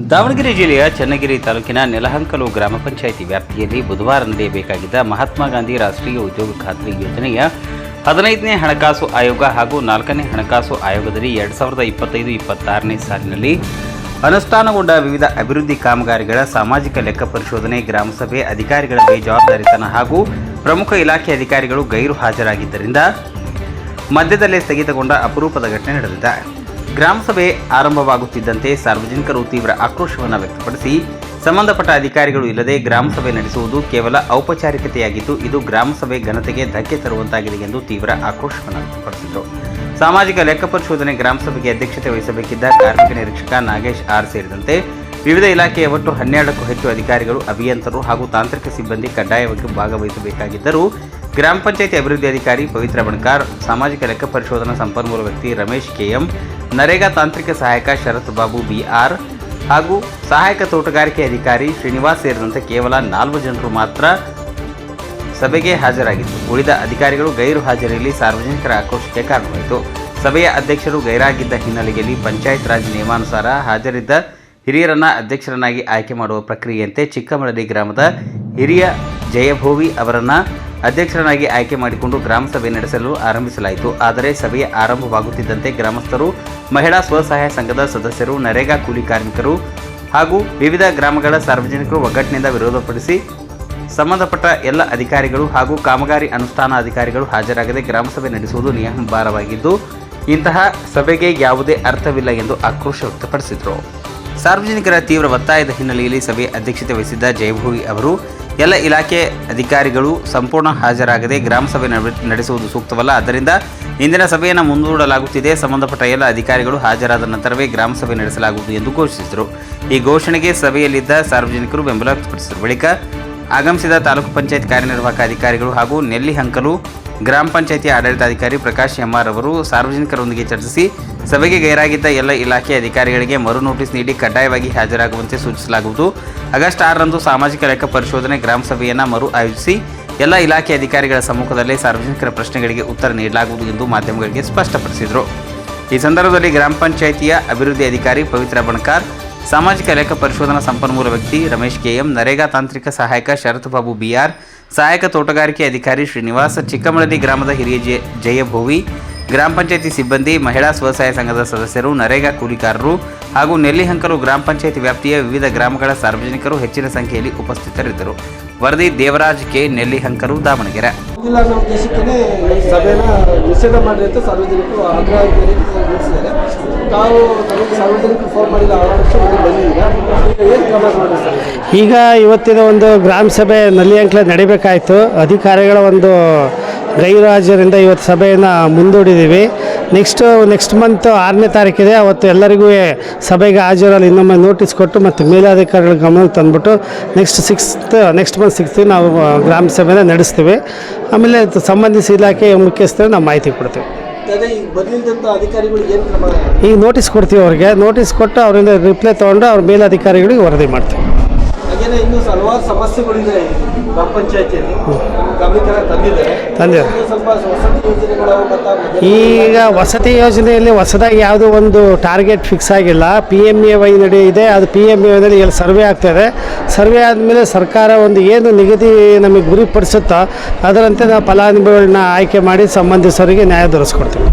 ದಾವಣಗೆರೆ ಜಿಲ್ಲೆಯ ಚನ್ನಗಿರಿ ತಾಲೂಕಿನ ನೆಲಹಂಕಲು ಗ್ರಾಮ ಪಂಚಾಯಿತಿ ವ್ಯಾಪ್ತಿಯಲ್ಲಿ ಬುಧವಾರ ನಡೆಯಬೇಕಾಗಿದ್ದ ಮಹಾತ್ಮ ಗಾಂಧಿ ರಾಷ್ಟ್ರೀಯ ಉದ್ಯೋಗ ಖಾತ್ರಿ ಯೋಜನೆಯ 15ನೇ ಹಣಕಾಸು ಆಯೋಗ ಹಾಗೂ 4ನೇ ಹಣಕಾಸು ಆಯೋಗದಲ್ಲಿ 2025-26ನೇ ಸಾಲಿನಲ್ಲಿ ಅನುಷ್ಠಾನಗೊಂಡ ವಿವಿಧ ಅಭಿವೃದ್ಧಿ ಕಾಮಗಾರಿಗಳ ಸಾಮಾಜಿಕ ಲೆಕ್ಕ ಪರಿಶೋಧನೆ ಗ್ರಾಮಸಭೆ ಅಧಿಕಾರಿಗಳ ಬೇಜವಾಬ್ದಾರಿತನ ಹಾಗೂ ಪ್ರಮುಖ ಇಲಾಖೆ ಅಧಿಕಾರಿಗಳು ಗೈರು ಹಾಜರಾಗಿದ್ದರಿಂದ ಮಧ್ಯದಲ್ಲೇ ಸ್ಥಗಿತಗೊಂಡ ಅಪರೂಪದ ಘಟನೆ ನಡೆದಿದೆ. ಗ್ರಾಮಸಭೆ ಆರಂಭವಾಗುತ್ತಿದ್ದಂತೆ ಸಾರ್ವಜನಿಕರು ತೀವ್ರ ಆಕ್ರೋಶವನ್ನು ವ್ಯಕ್ತಪಡಿಸಿ ಸಂಬಂಧಪಟ್ಟ ಅಧಿಕಾರಿಗಳು ಇಲ್ಲದೆ ಗ್ರಾಮಸಭೆ ನಡೆಸುವುದು ಕೇವಲ ಔಪಚಾರಿಕತೆಯಾಗಿದ್ದು ಇದು ಗ್ರಾಮಸಭೆ ಘನತೆಗೆ ಧಕ್ಕೆ ತರುವಂತಾಗಿದೆ ಎಂದು ತೀವ್ರ ಆಕ್ರೋಶವನ್ನು ವ್ಯಕ್ತಪಡಿಸಿದರು. ಸಾಮಾಜಿಕ ಲೆಕ್ಕ ಪರಿಶೋಧನೆ ಗ್ರಾಮಸಭೆಗೆ ಅಧ್ಯಕ್ಷತೆ ವಹಿಸಬೇಕಿದ್ದ ಕಾರ್ಮಿಕ ನಿರೀಕ್ಷಕ ನಾಗೇಶ್ ಆರ್ ಸೇರಿದಂತೆ ವಿವಿಧ ಇಲಾಖೆಯ ಒಟ್ಟು 12ಕ್ಕೂ ಹೆಚ್ಚು ಅಧಿಕಾರಿಗಳು ಅಭಿಯಂತರರು ಹಾಗೂ ತಾಂತ್ರಿಕ ಸಿಬ್ಬಂದಿ ಕಡ್ಡಾಯವಾಗಿ ಭಾಗವಹಿಸಬೇಕಾಗಿದ್ದರೂ ಗ್ರಾಮ ಪಂಚಾಯಿತಿ ಅಭಿವೃದ್ಧಿ ಅಧಿಕಾರಿ ಪವಿತ್ರ ಬಣಕಾರ್, ಸಾಮಾಜಿಕ ಲೆಕ್ಕ ಪರಿಶೋಧನಾ ಸಂಪನ್ಮೂಲ ವ್ಯಕ್ತಿ ರಮೇಶ್ ಕೆಎಂ, ನರೇಗಾ ತಾಂತ್ರಿಕ ಸಹಾಯಕ ಶರತ್ ಬಾಬು ಬಿಆರ್ ಹಾಗೂ ಸಹಾಯಕ ತೋಟಗಾರಿಕೆ ಅಧಿಕಾರಿ ಶ್ರೀನಿವಾಸ್ ಸೇರಿದಂತೆ ಕೇವಲ 4 ಜನರು ಮಾತ್ರ ಸಭೆಗೆ ಹಾಜರಾಗಿದ್ದು ಉಳಿದ ಅಧಿಕಾರಿಗಳು ಗೈರು ಹಾಜರಿಯಲ್ಲಿ ಸಾರ್ವಜನಿಕರ ಆಕ್ರೋಶಕ್ಕೆ ಕಾರಣವಾಯಿತು. ಸಭೆಯ ಅಧ್ಯಕ್ಷರು ಗೈರಾಗಿದ್ದ ಹಿನ್ನೆಲೆಯಲ್ಲಿ ಪಂಚಾಯತ್ ರಾಜ್ ನಿಯಮಾನುಸಾರ ಹಾಜರಿದ್ದ ಹಿರಿಯರನ್ನ ಅಧ್ಯಕ್ಷರನ್ನಾಗಿ ಆಯ್ಕೆ ಮಾಡುವ ಪ್ರಕ್ರಿಯೆಯಂತೆ ಚಿಕ್ಕಮಳಲಿ ಗ್ರಾಮದ ಹಿರಿಯ ಜಯಭೋವಿ ಅವರನ್ನ ಅಧ್ಯಕ್ಷರನ್ನಾಗಿ ಆಯ್ಕೆ ಮಾಡಿಕೊಂಡು ಗ್ರಾಮಸಭೆ ನಡೆಸಲು ಆರಂಭಿಸಲಾಯಿತು. ಆದರೆ ಸಭೆಯ ಆರಂಭವಾಗುತ್ತಿದ್ದಂತೆ ಗ್ರಾಮಸ್ಥರು, ಮಹಿಳಾ ಸ್ವಸಹಾಯ ಸಂಘದ ಸದಸ್ಯರು, ನರೇಗಾ ಕೂಲಿ ಕಾರ್ಮಿಕರು ಹಾಗೂ ವಿವಿಧ ಗ್ರಾಮಗಳ ಸಾರ್ವಜನಿಕರು ಒಗ್ಗಟ್ಟಿನಿಂದ ವಿರೋಧಪಡಿಸಿ ಸಂಬಂಧಪಟ್ಟ ಎಲ್ಲ ಅಧಿಕಾರಿಗಳು ಹಾಗೂ ಕಾಮಗಾರಿ ಅನುಷ್ಠಾನ ಅಧಿಕಾರಿಗಳು ಹಾಜರಾಗದೆ ಗ್ರಾಮಸಭೆ ನಡೆಸುವುದು ನಿಯಮಬಾರವಾಗಿದ್ದು ಇಂತಹ ಸಭೆಗೆ ಯಾವುದೇ ಅರ್ಥವಿಲ್ಲ ಎಂದು ಆಕ್ರೋಶ ವ್ಯಕ್ತಪಡಿಸಿದರು. ಸಾರ್ವಜನಿಕರ ತೀವ್ರ ಒತ್ತಾಯದ ಹಿನ್ನೆಲೆಯಲ್ಲಿ ಸಭೆಯ ಅಧ್ಯಕ್ಷತೆ ವಹಿಸಿದ್ದ ಜಯಭೂವಿ ಅವರು ಎಲ್ಲ ಇಲಾಖೆ ಅಧಿಕಾರಿಗಳು ಸಂಪೂರ್ಣ ಹಾಜರಾಗದೆ ಗ್ರಾಮಸಭೆ ನಡೆಸುವುದು ಸೂಕ್ತವಲ್ಲ, ಆದ್ದರಿಂದ ಇಂದಿನ ಸಭೆಯನ್ನು ಮುಂದೂಡಲಾಗುತ್ತಿದೆ. ಸಂಬಂಧಪಟ್ಟ ಎಲ್ಲ ಅಧಿಕಾರಿಗಳು ಹಾಜರಾದ ನಂತರವೇ ಗ್ರಾಮಸಭೆ ನಡೆಸಲಾಗುವುದು ಎಂದು ಘೋಷಿಸಿದರು. ಈ ಘೋಷಣೆಗೆ ಸಭೆಯಲ್ಲಿದ್ದ ಸಾರ್ವಜನಿಕರು ಬೆಂಬಲ ವ್ಯಕ್ತಪಡಿಸಿದರು. ಬಳಿಕ ಆಗಮಿಸಿದ ತಾಲೂಕು ಪಂಚಾಯತ್ ಕಾರ್ಯನಿರ್ವಾಹಕ ಅಧಿಕಾರಿಗಳು ಹಾಗೂ ನೆಲ್ಲಿಹಂಕಲು ಗ್ರಾಮ ಪಂಚಾಯಿತಿ ಆಡಳಿತಾಧಿಕಾರಿ ಪ್ರಕಾಶ್ ಎಂಆರ್ ಅವರು ಸಾರ್ವಜನಿಕರೊಂದಿಗೆ ಚರ್ಚಿಸಿ ಸಭೆಗೆ ಗೈರಾಗಿದ್ದ ಎಲ್ಲ ಇಲಾಖೆ ಅಧಿಕಾರಿಗಳಿಗೆ ಮರು ನೋಟಿಸ್ ನೀಡಿ ಕಡ್ಡಾಯವಾಗಿ ಹಾಜರಾಗುವಂತೆ ಸೂಚಿಸಲಾಗುವುದು. ಆಗಸ್ಟ್ 6ರಂದು ಸಾಮಾಜಿಕ ಲೆಕ್ಕ ಪರಿಶೋಧನೆ ಗ್ರಾಮ ಸಭೆಯನ್ನು ಮರು ಆಯೋಜಿಸಿ ಎಲ್ಲ ಇಲಾಖೆ ಅಧಿಕಾರಿಗಳ ಸಮ್ಮುಖದಲ್ಲೇ ಸಾರ್ವಜನಿಕರ ಪ್ರಶ್ನೆಗಳಿಗೆ ಉತ್ತರ ನೀಡಲಾಗುವುದು ಎಂದು ಮಾಧ್ಯಮಗಳಿಗೆ ಸ್ಪಷ್ಟಪಡಿಸಿದರು. ಈ ಸಂದರ್ಭದಲ್ಲಿ ಗ್ರಾಮ ಪಂಚಾಯಿತಿಯ ಅಭಿವೃದ್ಧಿ ಅಧಿಕಾರಿ ಪವಿತ್ರ ಬಣಕಾರ್, ಸಾಮಾಜಿಕ ಲೆಕ್ಕ ಪರಿಶೋಧನಾ ಸಂಪನ್ಮೂಲ ವ್ಯಕ್ತಿ ರಮೇಶ್ ಕೆಎಂ, ನರೇಗಾ ತಾಂತ್ರಿಕ ಸಹಾಯಕ ಶರತ್ ಬಾಬು ಬಿಆರ್, ಸಹಾಯಕ ತೋಟಗಾರಿಕೆ ಅಧಿಕಾರಿ ಶ್ರೀನಿವಾಸ್, ಚಿಕ್ಕಮಳಲಿ ಗ್ರಾಮದ ಹಿರಿಯ ಜಯಭೋವಿ, ಗ್ರಾಮ ಪಂಚಾಯಿತಿ ಸಿಬ್ಬಂದಿ, ಮಹಿಳಾ ಸ್ವಸಹಾಯ ಸಂಘದ ಸದಸ್ಯರು, ನರೇಗಾ ಕೂಲಿಕಾರರು ಹಾಗೂ ನೆಲ್ಲಿಹಂಕಲು ಗ್ರಾಮ ಪಂಚಾಯಿತಿ ವ್ಯಾಪ್ತಿಯ ವಿವಿಧ ಗ್ರಾಮಗಳ ಸಾರ್ವಜನಿಕರು ಹೆಚ್ಚಿನ ಸಂಖ್ಯೆಯಲ್ಲಿ ಉಪಸ್ಥಿತರಿದ್ದರು. ವರದಿ ದೇವರಾಜ್ ಕೆ, ನೆಲ್ಲಿಹಂಕಲು, ದಾವಣಗೆರೆ. ಈಗ ಇವತ್ತಿನ ಒಂದು ಗ್ರಾಮ ಸಭೆ ನೆಲ್ಲಿಹಂಕಲ ನಡಿಬೇಕಾಯಿತು. ಅಧಿಕಾರಿಗಳ ಒಂದು ಗೈರು ಹಾಜರಿಂದ ಇವತ್ತು ಸಭೆಯನ್ನು ಮುಂದೂಡಿದ್ದೀವಿ. Next month 6ನೇ ತಾರೀಕಿದೆ. ಅವತ್ತು ಎಲ್ಲರಿಗೂ ಸಭೆಗೆ ಹಾಜರಲ್ಲಿ ಇನ್ನೊಮ್ಮೆ ನೋಟಿಸ್ ಕೊಟ್ಟು ಮತ್ತು ಮೇಲಾಧಿಕಾರಿಗಳ ಗಮನಕ್ಕೆ ತಂದುಬಿಟ್ಟು ನೆಕ್ಸ್ಟ್ ಮಂತ್ 6th ನಾವು ಗ್ರಾಮ ಸಭೆನ ನಡೆಸ್ತೀವಿ. ಆಮೇಲೆ ಸಂಬಂಧಿಸಿದ ಇಲಾಖೆ ಮುಖ್ಯಸ್ಥರು ನಾವು ಮಾಹಿತಿ ಕೊಡ್ತೀವಿ. ಈಗ ನೋಟಿಸ್ ಕೊಡ್ತೀವಿ ಅವ್ರಿಗೆ. ನೋಟಿಸ್ ಕೊಟ್ಟು ಅವರಿಂದ ರಿಪ್ಲೈ ತೊಗೊಂಡು ಅವ್ರ ಮೇಲಧಿಕಾರಿಗಳಿಗೆ ವರದಿ ಮಾಡ್ತೀವಿ. ಇನ್ನೂ ಹಲವಾರು ಸಮಸ್ಯೆಗಳಿದೆ ಗ್ರಾಮ ಪಂಚಾಯತಿಯಲ್ಲಿ ತಂದೆ. ಈಗ ವಸತಿ ಯೋಜನೆಯಲ್ಲಿ ಹೊಸದಾಗಿ ಯಾವುದೋ ಒಂದು ಟಾರ್ಗೆಟ್ ಫಿಕ್ಸ್ ಆಗಿಲ್ಲ. PMAY ನಡೆಯಿದೆ. ಅದು PMAYನಲ್ಲಿ ಎಲ್ಲ ಸರ್ವೆ ಆಗ್ತಾಯಿದೆ. ಸರ್ವೆ ಆದಮೇಲೆ ಸರ್ಕಾರ ಒಂದು ಏನು ನಿಗದಿ ನಮಗೆ ಗುರಿಪಡಿಸುತ್ತೋ ಅದರಂತೆ ನಾವು ಫಲಾನುಭವಿಗಳನ್ನ ಆಯ್ಕೆ ಮಾಡಿ ಸಂಬಂಧಿಸೋರಿಗೆ ನ್ಯಾಯ ದೊರಕಿಸ್ಕೊಡ್ತೀವಿ.